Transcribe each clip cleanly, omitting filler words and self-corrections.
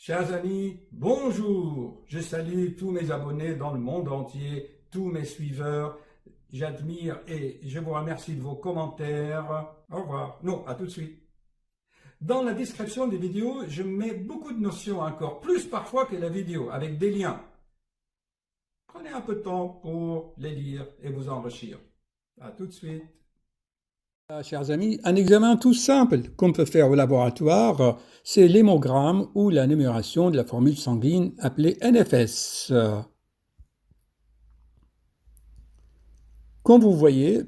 Chers amis, bonjour. Je salue tous mes abonnés dans le monde entier, tous mes suiveurs. J'admire et je vous remercie de vos commentaires. Au revoir. Non, à tout de suite. Dans la description des vidéos, je mets beaucoup de notions encore, plus parfois que la vidéo, avec des liens. Prenez un peu de temps pour les lire et vous enrichir. À tout de suite. Chers amis, un examen tout simple qu'on peut faire au laboratoire, c'est l'hémogramme ou la numération de la formule sanguine appelée NFS. Comme vous voyez,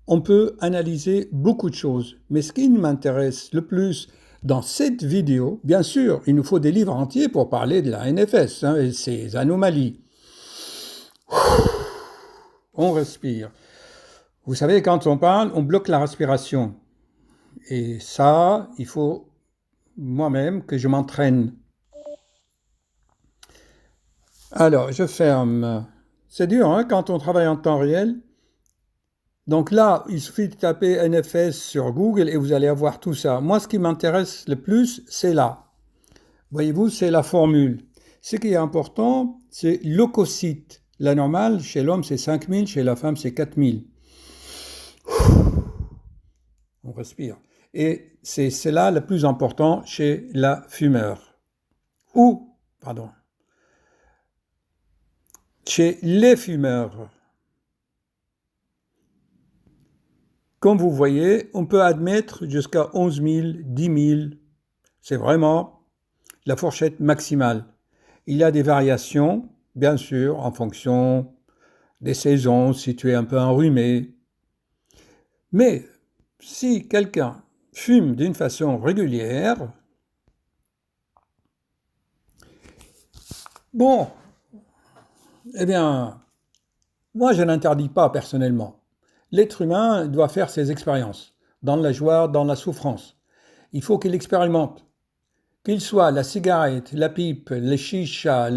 on peut analyser beaucoup de choses, mais ce qui m'intéresse le plus dans cette vidéo, bien sûr, il nous faut des livres entiers pour parler de la NFS et ses anomalies. On respire. Vous savez, quand on parle, on bloque la respiration. Et ça, il faut moi-même que je m'entraîne. Alors, je ferme. C'est dur hein, quand on travaille en temps réel. Donc là, il suffit de taper NFS sur Google et vous allez avoir tout ça. Moi, ce qui m'intéresse le plus, c'est là. Voyez-vous, c'est la formule. Ce qui est important, c'est leucocyte. La normale, chez l'homme, c'est 5000, chez la femme, c'est 4000. On respire. Et c'est là le plus important chez la fumeur. Chez les fumeurs. Comme vous voyez, on peut admettre jusqu'à 11 000, 10 000. C'est vraiment la fourchette maximale. Il y a des variations, bien sûr, en fonction des saisons, si tu es un peu enrhumé. Mais si quelqu'un fume d'une façon régulière, bon, eh bien, moi je n'interdis pas personnellement. L'être humain doit faire ses expériences, dans la joie, dans la souffrance. Il faut qu'il expérimente. Qu'il soit la cigarette, la pipe, les chichas,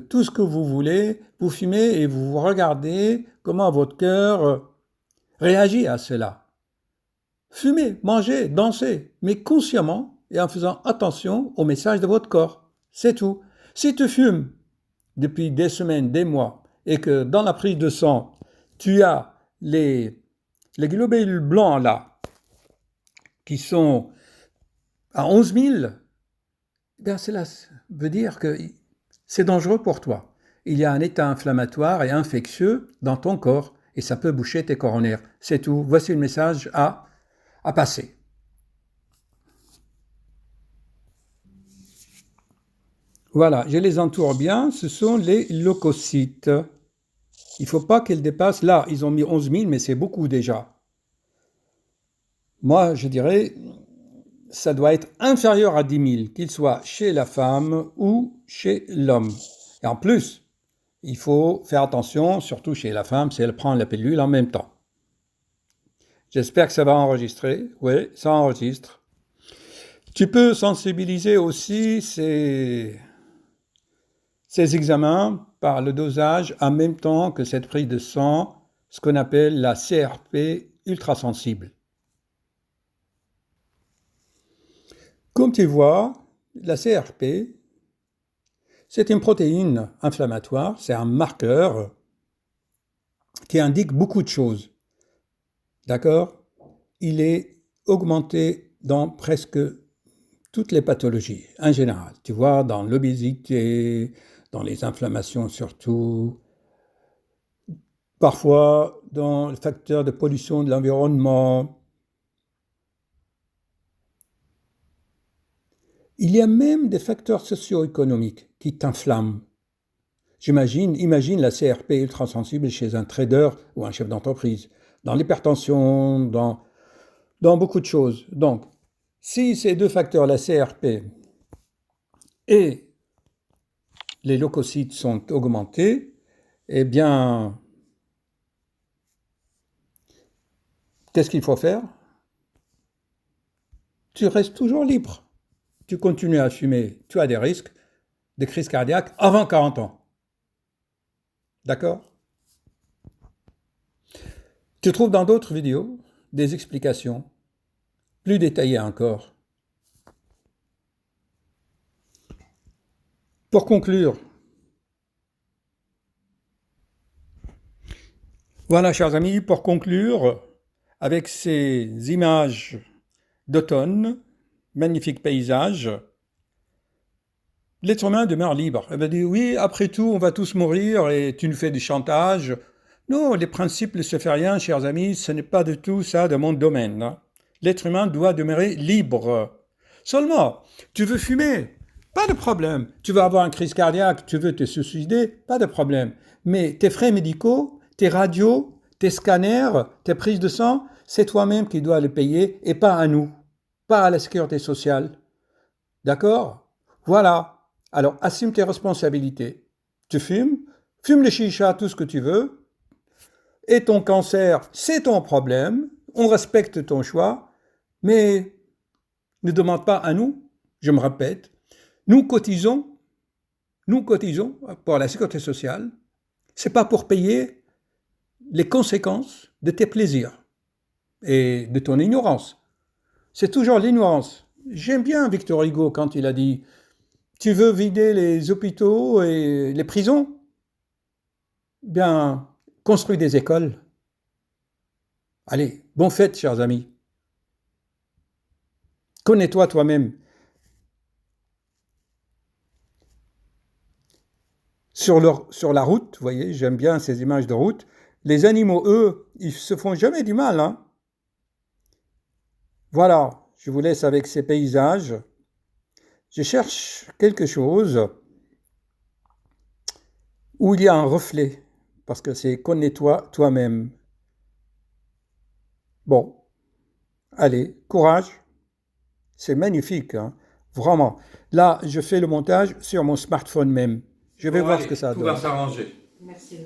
tout ce que vous voulez, vous fumez et vous regardez comment votre cœur réagit à cela. Fumez, mangez, dansez, mais consciemment et en faisant attention au message de votre corps. C'est tout. Si tu fumes depuis des semaines, des mois, et que dans la prise de sang, tu as les globules blancs là, qui sont à 11 000, ben cela veut dire que c'est dangereux pour toi. Il y a un état inflammatoire et infectieux dans ton corps et ça peut boucher tes coronaires. C'est tout. Voici le message à passer. Voilà, je les entoure bien. Ce sont les leucocytes. Il ne faut pas qu'elles dépassent. Là, ils ont mis 11 000, mais c'est beaucoup déjà. Moi, je dirais, ça doit être inférieur à 10 000, qu'il soit chez la femme ou chez l'homme. Et en plus, il faut faire attention, surtout chez la femme, si elle prend la pilule en même temps. J'espère que ça va enregistrer. Oui, ça enregistre. Tu peux sensibiliser aussi ces examens par le dosage en même temps que cette prise de sang, ce qu'on appelle la CRP ultrasensible. Comme tu vois, la CRP, c'est une protéine inflammatoire, c'est un marqueur qui indique beaucoup de choses. D'accord? Il est augmenté dans presque toutes les pathologies, en général. Tu vois, dans l'obésité, dans les inflammations surtout, parfois dans le facteur de pollution de l'environnement. Il y a même des facteurs socio-économiques qui t'inflamment. Imagine la CRP ultrasensible chez un trader ou un chef d'entreprise, dans l'hypertension, dans beaucoup de choses. Donc, si ces deux facteurs, la CRP et les leucocytes sont augmentés, eh bien, qu'est-ce qu'il faut faire? Tu restes toujours libre. Tu continues à fumer, tu as des risques de crise cardiaque avant 40 ans. D'accord? Tu trouves dans d'autres vidéos des explications plus détaillées encore. Pour conclure, voilà, chers amis, pour conclure, avec ces images d'automne, magnifiques paysages, l'être humain demeure libre. Elle va dire, oui, après tout, on va tous mourir et tu nous fais du chantage. Non, les principes ne se fait rien, chers amis, ce n'est pas du tout ça de mon domaine, hein. L'être humain doit demeurer libre. Seulement, tu veux fumer, pas de problème. Tu veux avoir une crise cardiaque, tu veux te suicider, pas de problème. Mais tes frais médicaux, tes radios, tes scanners, tes prises de sang, c'est toi-même qui dois les payer et pas à nous, pas à la sécurité sociale. D'accord? Voilà. Alors, assume tes responsabilités. Tu fumes, fume le chicha, tout ce que tu veux, et ton cancer, c'est ton problème, on respecte ton choix, mais ne demande pas à nous, je me répète, nous cotisons pour la sécurité sociale, c'est pas pour payer les conséquences de tes plaisirs et de ton ignorance. C'est toujours l'ignorance. J'aime bien Victor Hugo quand il a dit « Tu veux vider les hôpitaux et les prisons ? Bien, construis des écoles. » Allez, bonne fête, chers amis. Connais-toi toi-même. Sur la route, vous voyez, j'aime bien ces images de route, les animaux, eux, ils se font jamais du mal, hein. Voilà, je vous laisse avec ces paysages. Je cherche quelque chose où il y a un reflet, parce que c'est connais-toi toi-même. Bon, allez, courage. C'est magnifique, hein, vraiment. Là, je fais le montage sur mon smartphone même. Je vais voir ce que ça donne. Tout va s'arranger. Merci.